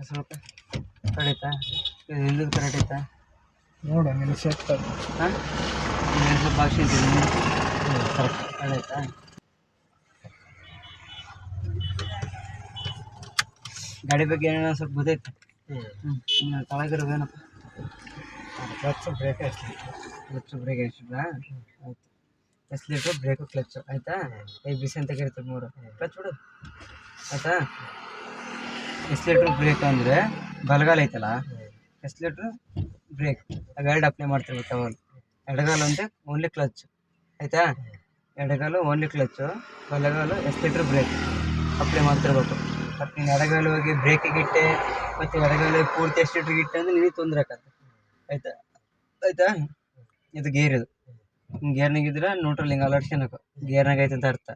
ಸ್ವಲ್ಪ ಕರೆಕ್ಟ್ ಐತಾ? ಇದು ಇಲ್ಲದ ಕರೆಕ್ಟ್ ಐತಾ ನೋಡು ನಿನ್ನ ಸೆಟ್ ಹಾಂ ಸ್ವಲ್ಪ ಭಾಷೆ ಇದ್ದೀನಿ ಕರೆಕ್ಟ್ ಆಯ್ತಾ? ಗಾಡಿ ಬಗ್ಗೆ ಏನೇನೋ ಸ್ವಲ್ಪ ಗೊತ್ತೈತೆ. ತಳಗಿರೋದು ಏನಪ್ಪ? ಕ್ಲಚ್ ಬ್ರೇಕ್ ಅಷ್ಟೇ. ಕ್ಲಚ್ಚು ಬ್ರೇಕ್ ಹಾಕ್ಸಿದ್ರಾ? ಆಯ್ತು. ಎಸ್ಲೇಟ್ರು ಬ್ರೇಕು ಕ್ಲಚ್ಚು ಆಯಿತಾ? ಬಿಸಿ ಅಂತ ಕರಿತೀವಿ ಮೂರು ಕ್ಲಚ್ ಬಿಡು ಆಯಿತಾ? ಎಸ್ಲೇಟ್ರು ಬ್ರೇಕ್ ಅಂದರೆ ಬಲಗಾಲ ಐತಲ್ಲ, ಎಸ್ಲೇಟ್ರು ಬ್ರೇಕ್ ಅವೆರಡು ಅಪ್ಲೈ ಮಾಡ್ತಿರ್ಬೇಕು ಅವಾಗ. ಎಡಗಾಲು ಅಂದರೆ ಓನ್ಲಿ ಕ್ಲಚ್ ಆಯಿತಾ? ಎಡಗಾಲು ಓನ್ಲಿ ಕ್ಲಚ್ಚು, ಬಲಗಾಲು ಎಸ್ಲೇಟ್ರು ಬ್ರೇಕ್ ಅಪ್ಲೈ ಮಾಡ್ತಿರ್ಬೇಕು. ಮತ್ತು ನೀನು ಎಡಗಾಲು ಹೋಗಿ ಬ್ರೇಕಿಗೆ ಇಟ್ಟೆ ಮತ್ತು ಎಡಗಾಲು ಪೂರ್ತಿ ಎಸ್ಲೇಟ್ರಿಗೆ ಇಟ್ಟೆ ಅಂದರೆ ನಿನಗೆ ತೊಂದರೆ ಆಗತ್ತೆ ಆಯಿತಾ? ಆಯಿತಾ? ಇದು ಗೇರ್, ಇದು ಗೇರ್ನಾಗಿದ್ರೆ ನ್ಯೂಟ್ರಲ್ ಹಿಂಗೆ ಅಲರ್ಟ್ಸ್ಕೊಳಕು, ಗೇರ್ನಾಗ ಐತೆ ಅಂತ ಅರ್ಥ.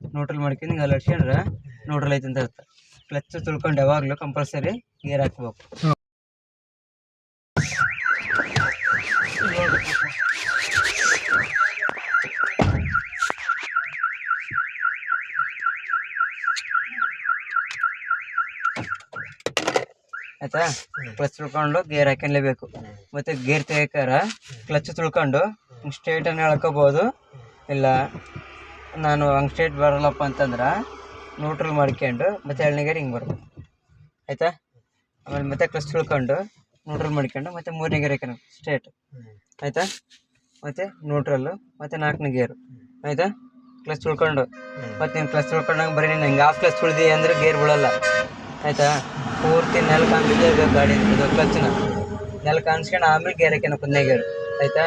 ನ್ಯೂಟ್ರಲ್ ಮಾಡ್ಕೊಂಡು ಹಿಂಗೆ ಅಲರ್ಟ್ಸ್ಕೊಂಡ್ರೆ ನ್ಯೂಟ್ರಲ್ ಐತೆ ಅಂತ ಅರ್ಥ. ಕ್ಲಚ್ ತಿಳ್ಕೊಂಡು ಯಾವಾಗಲೂ ಕಂಪಲ್ಸರಿ ಗೇರ್ ಹಾಕ್ಬೇಕು. ಆಯಿತಾ? ಕ್ಲಚ್ ತಿಳ್ಕೊಂಡು ಗೇರ್ ಹಾಕ್ಯಲೇಬೇಕು. ಮತ್ತು ಗೇರ್ ತೆಗಿಯಾಕಾರ ಕ್ಲಚ್ ತಿಳ್ಕೊಂಡು ಹಿಂಗೆ ಸ್ಟ್ರೇಟನ್ನು ಎಳ್ಕೊಬೋದು, ಇಲ್ಲ ನಾನು ಹಂಗೆ ಸ್ಟ್ರೇಟ್ ಬರಲ್ಲಪ್ಪ ಅಂತಂದ್ರೆ ನ್ಯೂಟ್ರಲ್ ಮಾಡ್ಕೊಂಡು ಮತ್ತು ಎರಡನೇ ಗೇರ್ ಹಿಂಗೆ ಬರ್ಬೇಕು ಆಯಿತಾ? ಆಮೇಲೆ ಮತ್ತೆ ಕ್ಲಚ್ ತಿಳ್ಕೊಂಡು ನ್ಯೂಟ್ರಲ್ ಮಾಡ್ಕೊಂಡು ಮತ್ತು ಮೂರನೇ ಗೇರ್ ಹಾಕ್ಯಬೇಕು ಸ್ಟ್ರೇಟ್ ಆಯಿತಾ? ಮತ್ತು ನ್ಯೂಟ್ರಲ್ಲು ಮತ್ತು ನಾಲ್ಕನೇ ಗೇರು ಆಯಿತಾ? ಕ್ಲಚ್ ತಿಳ್ಕೊಂಡು ಮತ್ತು ನೀನು ಕ್ಲಚ್ ತಿಳ್ಕೊಂಡಂಗೆ ಬರೀ ನೀನು ಹಿಂಗೆ ಹಾಫ್ ಕ್ಲಚ್ ತುಳಿದಿ ಅಂದರೆ ಗೇರ್ ಬೀಳಲ್ಲ ಆಯಿತಾ? ಪೂರ್ತಿ ನೆಲ ಕಾಣಿಸ್ಬೇಕು ಗಾಡಿ, ಇದು ಕ್ಲಚ್ನ ನೆಲ ಕಾಣಿಸ್ಕೊಂಡು ಆಮೇಲೆ ಗೇರ್ ಹಾಕ್ಯಬೇಕು ಒಂದನೇ ಗೇರು ಆಯಿತಾ?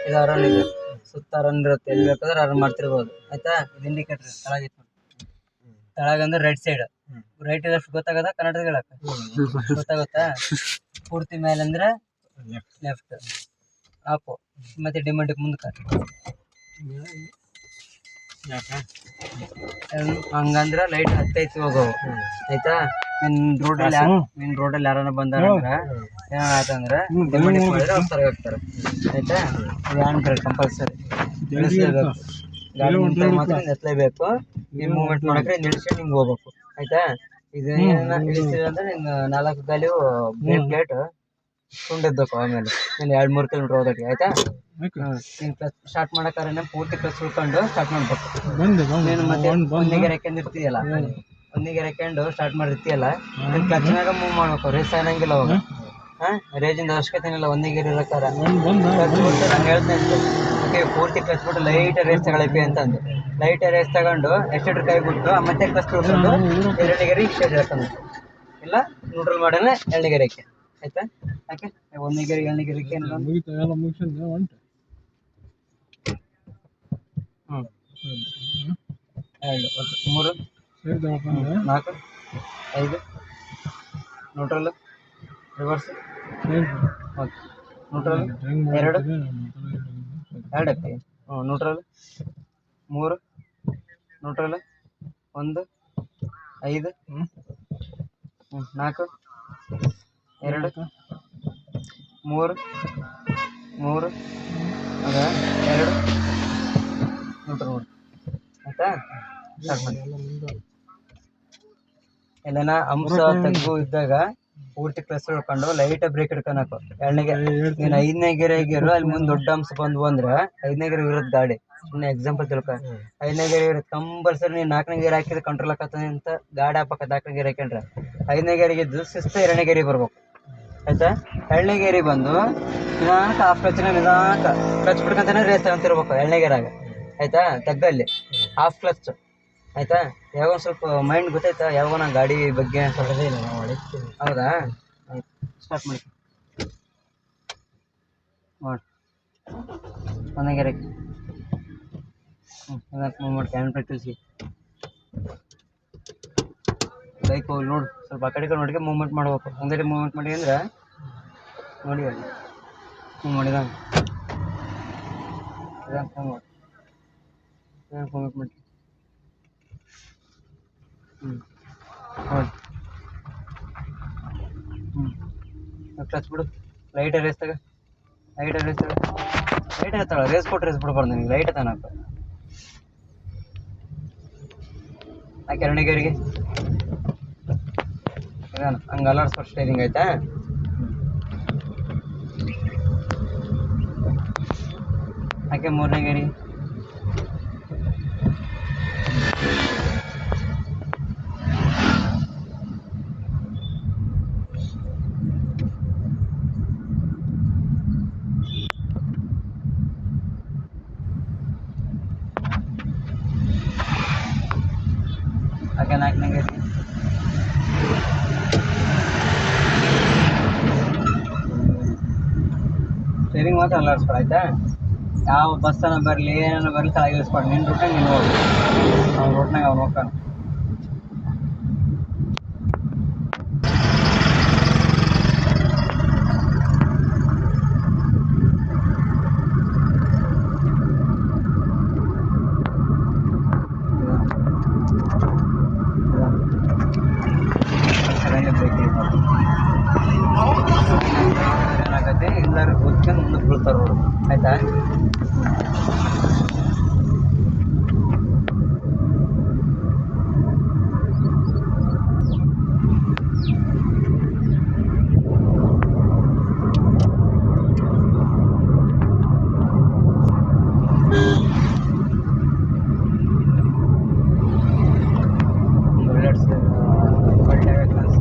ಇದು ಅರೌಂಡ್, ಇದು ಸುತ್ತ ಅರೌಂಡ್ ಇರುತ್ತೆ, ಎಲ್ಲಿ ಬೇಕಾದ್ರೆ ಅರೌಂಡ್ ಮಾಡ್ತಿರ್ಬೋದು ಆಯಿತಾ? ಇದು ಇಂಡಿಕೇಟ್ರ್ ತಳಗಿತ್ತು, ತಳಗಂದ್ರೆ ರೈಟ್ ಸೈಡ್, ರೈಟ್ ಲೆಫ್ಟ್ ಗೊತ್ತಾಗದ ಕನ್ನಡದಾಗ ಹೇಳಕ್ಕೆ ಗೊತ್ತಾಗುತ್ತಾ? ಪೂರ್ತಿ ಮೇಲೆ ಅಂದರೆ ಲೆಫ್ಟ್ ಆಪು, ಮತ್ತು ಡಿಮಂಡಿಗೆ ಮುಂದಕ್ಕೆ ಹಂಗಂದ್ರೆ ಲೈಟ್ ಹತ್ತೈತಿ ಹೋಗೋವು ಆಯಿತಾ? ನಿನ್ನ ರೋಡಲ್ಲಿ ಯಾರನ್ನ ಬಂದಾರಂದ್ರೆ ಏನಾಯ್ತಂದ್ರೆ ಡಿಮಂಡಿಗೆ ಮಾಡಿದ್ರೆ ಅವ್ರು ಸರಿಯಾಗ್ತಾರೆ ಆಯಿತಾ? ಹ್ಯಾಂಡ್ ಬ್ರೇಕ್ ಕಂಪಲ್ಸರಿ ನಿಲ್ಲಿಸ್ಲೇಬೇಕು, ಗಾಡಿ ನಿಂತಾಗ ಮಾತ್ರ ನಿಲ್ಲಿಸ್ಲೇಬೇಕು. ನೀನು ಮೂವ್ಮೆಂಟ್ ಮಾಡೋಕ್ಕೆ ನಿಲ್ಸ್ಕೊಂಡು ಹಿಂಗೆ ಹೋಗ್ಬೇಕು ಆಯಿತಾ? ಇದು ಏನ ಇಳಿಸ್ತೀವಿ ಅಂದರೆ ನಿಂಗೆ 4 ಗಾಲಿಯು ಬ್ರೇಕ್ ಪ್ಲೇಟ್ ತುಂಡಿರ್ಬೇಕು. ಆಮೇಲೆ ನೀನು 2-3 ಕಿಲೋಮೀಟ್ರ್ ಹೋಗೋದಕ್ಕೆ ಆಯಿತಾ? ನೀನು ಕ್ಲಚ್ ಸ್ಟಾರ್ಟ್ ಮಾಡೋಕ್ಕಾರೆ ಪೂರ್ತಿ ಕ್ಲಚ್ ಉಳ್ಕೊಂಡು ಸ್ಟಾರ್ಟ್ ಮಾಡ್ಬೇಕು. ನೀನು ಮತ್ತೆ ಒಂದನೇ ಗೇರ್ ಹಾಕ್ಯಂದಿರ್ತೀಯಲ್ಲ, ಒಂದನೇ ಗೇರ್ ಹಾಕ್ಯಂಡು ಸ್ಟಾರ್ಟ್ ಮಾಡಿರ್ತೀಯಲ್ಲ, ನೀನು ಕ್ಲಚ್ನಾಗ ಮೂವ್ ಮಾಡ್ಬೇಕು, ರೇಸ್ ಅನ್ನಂಗಿಲ್ಲ ಅವಾಗ. ಹಾಂ, ರೇಜಿಂದ ಅವಶ್ಯಕತೆ ಏನಿಲ್ಲ ಒಂದನೇ ಗೇರ್ ಇರೋಕ್ಕಾರ. ಕ್ಲಚ್ ಬಿಟ್ಟು ನಾನು ಹೇಳ್ತೇನೆ ಓಕೆ, ಪೂರ್ತಿ ಕ್ಲಚ್ ಬಿಟ್ಟು ಲೈಟ್ ರೇಸ್ ತಗೊಳಕ್ಕೆ ಅಂತಂದು ಲೈಟ್ ರೇಸ್ ತಗೊಂಡು ಎಸ್ಟೇಟ್ರ್ ಕೈ ಬಿಟ್ಟು ಮತ್ತೆ ಕ್ಲಚ್ ತಿಳ್ಕೊಂಡು ಎರಡನೇ ಗೇರಿಗೆ ಸ್ಟೇಟ್ ಹಾಕೊಂಡು ಇಲ್ಲ ನ್ಯೂಟ್ರಲ್ ಮಾಡೋಣ ಎರಡನೇ ಗೇರ್ ಹಾಕಿ ಆಯಿತಾ? ಯಾಕೆ ಒಂದನೇ ಗೇರಿಗೆ ಎರಡನೇ ಗೇರಿಗೆ ಏನಿಲ್ಲ ಎರಡು 3 4 5 ನ್ಯೂಟ್ರಲ್ ರಿವರ್ಸ್ ಓಕೆ, ನ್ಯೂಟ್ರಲ್ ಎರಡು ಹಾಕಿ ನ್ಯೂಟ್ರಲ್ 3 ನ್ಯೂಟ್ರಲ್ 1 5 4 2 3 ಅದ 2 ನ್ಯೂಟ್ರಲ್ ಆಯಿತಾ? ಸ್ಟಾರ್ಟ್ ಮಾಡಿ. ಎಲ್ಲನ ಅಂಶ ತಗ್ಗು ಇದ್ದಾಗ ಪೂರ್ತಿ ಕ್ಲಚ್ ಹಿಡ್ಕೊಂಡು ಲೈಟ್ ಬ್ರೇಕ್ ಹಿಡ್ಕೊಳಕು. ಎರಡನೇ ಗೇರ್ ನೀನು 5ನೇ ಗೇರ್ ಆಗಿರೋ ಅಲ್ಲಿ ಮುಂದೆ ದೊಡ್ಡ ಅಂಶ ಬಂದ್ವು ಅಂದ್ರೆ 5ನೇ ಗೇರ್ ಇರುತ್ತೆ ಗಾಡಿ. ಸುಮ್ಮನೆ ಎಕ್ಸಾಂಪಲ್ ತಿಳ್ಕೊ, 5ನೇ ಗೇರ್ ಇರುತ್ತೆ ಕಂಪಲ್ಸರಿ. ನೀನು 4ನೇ ಗೇರ್ ಹಾಕಿದ್ರೆ ಕಂಟ್ರೋಲ್ ಆಕತ್ತೆ ಅಂತ ಗಾಡಿ ಹಾಕಕ್ಕೆ 4ನೇ ಗೇರ್ ಹಾಕೊಂಡ್ರೆ 5ನೇ ಗೇರಿಗೆ ಇದ್ದು ಶಿಸ್ತು 2ನೇ ಗೇರಿಗೆ ಬರ್ಬೇಕು ಆಯಿತಾ? 2ನೇ ಗೇರಿಗೆ ಬಂದು ನಿಧಾನಕ್ಕೆ ಹಾಫ್ ಕ್ಲಚ್ನ ನಿಧಾನಕ್ಕೆ ಕ್ಲಚ್ ಬಿಡ್ಕೊಂತಾನೆ ರೇಸ್ ತಗೊಂತಿರ್ಬೇಕು 2ನೇ ಗೇರಾಗ ಆಯಿತಾ? ತಗ್ಗಲ್ಲಿ ಹಾಫ್ ಕ್ಲಚ್ ಆಯಿತಾ? ಯಾವಾಗ ಸ್ವಲ್ಪ ಮೈಂಡ್ ಗೊತ್ತಾಯ್ತಾ? ಯಾವಾಗ ನಾನು ಗಾಡಿ ಬಗ್ಗೆ ಸ್ವಲ್ಪ ಇಲ್ಲ ನಾವು ಹೊಡಿತೀವಿ. ಹೌದಾ? ಆಯ್ತು, ಸ್ಟಾರ್ಟ್ ಮಾಡಿ ಮಾಡಿ ಒಂದನೇ ಗೇರ್ ಹಾಕಿ ಮೂವ್ ಮಾಡಿ ಹ್ಯಾಂಡ್ ಬ್ರೇಕ್ ತಿಳಿಸಿ ಬೈಕ್ ಹೋಗಿ ನೋಡು, ಸ್ವಲ್ಪ ಆ ಕಡೆ ನೋಡಿಗೆ ಮೂವ್ಮೆಂಟ್ ಮಾಡ್ಬೇಕು. ಒಂದೇ ಮೂವ್ಮೆಂಟ್ ಮಾಡಿ ಅಂದ್ರೆ ನೋಡಿ ಅಲ್ಲಿ ಮೂವ್ ಮಾಡಿದ ಮೂವ್ಮೆಂಟ್ ಮಾಡಿ ನೋಡಿ ಕ್ಲಚ್ ಬಿಡು, ಲೈಟ್ ರೇಸ್ ತಗ, ಲೈಟ್ ತಗೊಳ ರೇಸ್ ಕೊಟ್ಟು ರೇಸ್ ಬಿಡ್ಬಾರ್ದು ನಿನಗೆ, ಲೈಟ್ ತನಕ ಹಾಕಿ 2ನೇ ಗೇರಿಗೆ ಹಂಗೆ ಅಲಾಡ್ಸ್ಕೊಟ್ಟು ಸ್ಟೈರಿಂಗ್ ಆಯ್ತಾ. ಯಾಕೆ 3ನೇ ಗೇರಿ ಯಾಕೆ 4ನೇ ಗೇರಿ ಸ್ಟೇರಿಂಗ್ ಮಾತ್ರ ಅಲ್ಲಾಡಿಸ್ಕೊಳ ಆಯ್ತಾ. ಯಾವ ಬಸ್ಸನ್ನ ಬರಲಿ ಏನಾರ ಬರಲಿ ಕೆಳಗೆ ಇಳಿಸ್ಕೊಡು. ನಿನ್ನ ರೂಟ್ನಾಗ ನೀನು ಹೋಗು, ಅವ್ನ ರೂಟ್ನಾಗ ಅವ್ನು ಹೋಗ್ತಾನೆ. ಏನಾಗತ್ತೆ ಎಲ್ಲರೂ ಕೂತ್ಕೊಂಡು ಮುಂದಕ್ಕೆ ಬೀಳ್ತಾರೆ ರೋಡು ಆಯ್ತಾ. ಬುಲೆಟ್ಸ್ ಒಳ್ಳೆ ವೆಹಿಕಲ್ಸ್.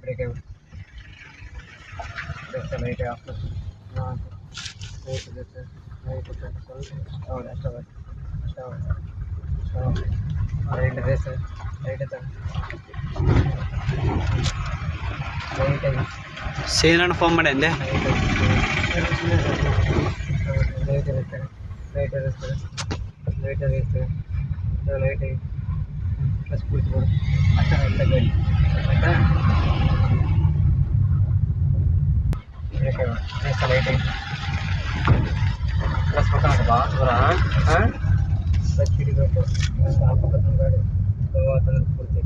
ಬ್ರೇಕ್ ಲೈಟ್ ಆಫ್ ಹೌದು ಅಷ್ಟೇ ರೈಟ್ ರೇಸ್ ರೈಟ್ ಲೈಟಾಗಿ ಸೀನಣ್ಣ ಫೋನ್ ಮಾಡಿ ಅಂದೆ. ಲೈಟ್ ಇರುತ್ತೆ ಲೈಟಾಗಿ ಪ್ಲಸ್ ಕೂರಿಸ್ಬೋದು ಅಷ್ಟೇ ಎಲ್ಲ ಗಾಡಿ ಆಯಿತಾ. ಲೈಟಾಗಿ ಪ್ಲಸ್ ಕೊಟ್ಟ ದೂರ ಹಾಂ ಪ್ಲಸ್ ಹಿಡಿಬೇಕು. ಹಾಕೋಬೇಕು ಗಾಡಿ ತಂದ್ರೆ ಪೂರ್ತಿ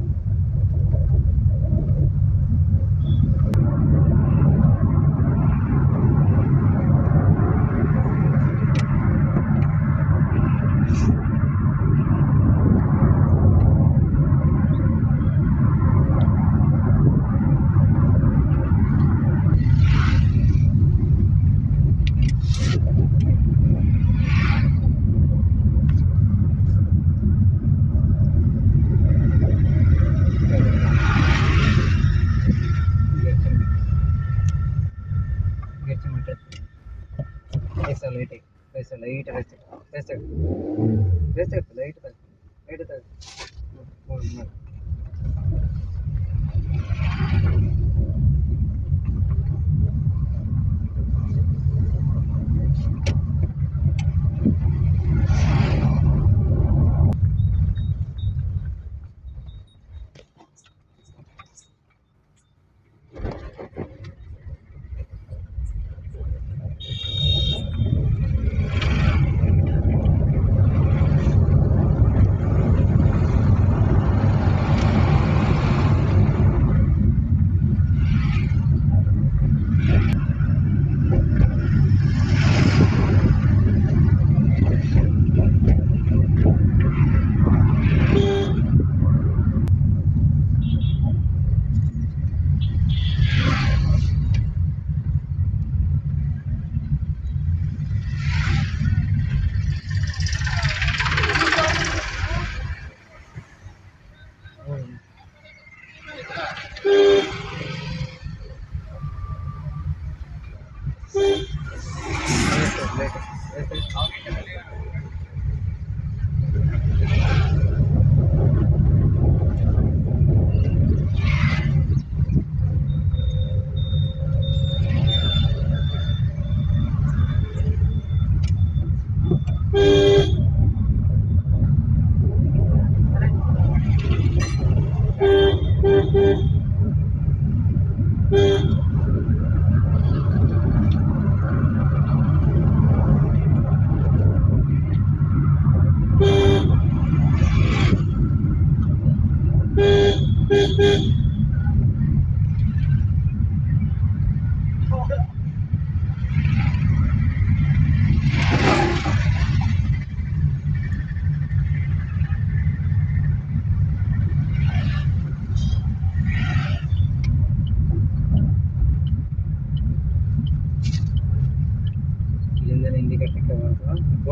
ಲೈಟ್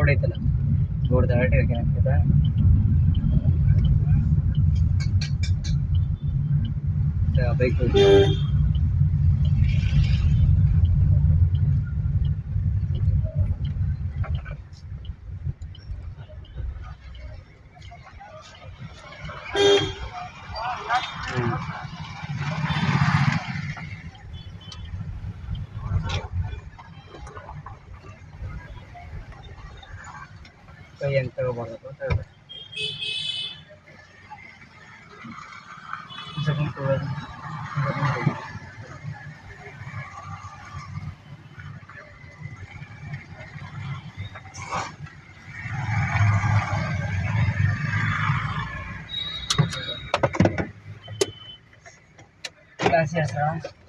ಬೋರ್ಡ್ ಐತಲ್ಲ ಬೋರ್ಡ್ ಡೈರೆಕ್ಟ್ ಏನಾಗ್ತದ ಬೈಕ್ ಕೈ ಹೆಂಗೆ ತಗೋಬಾರ್ದು ಅಂತ Gracias, ¿no?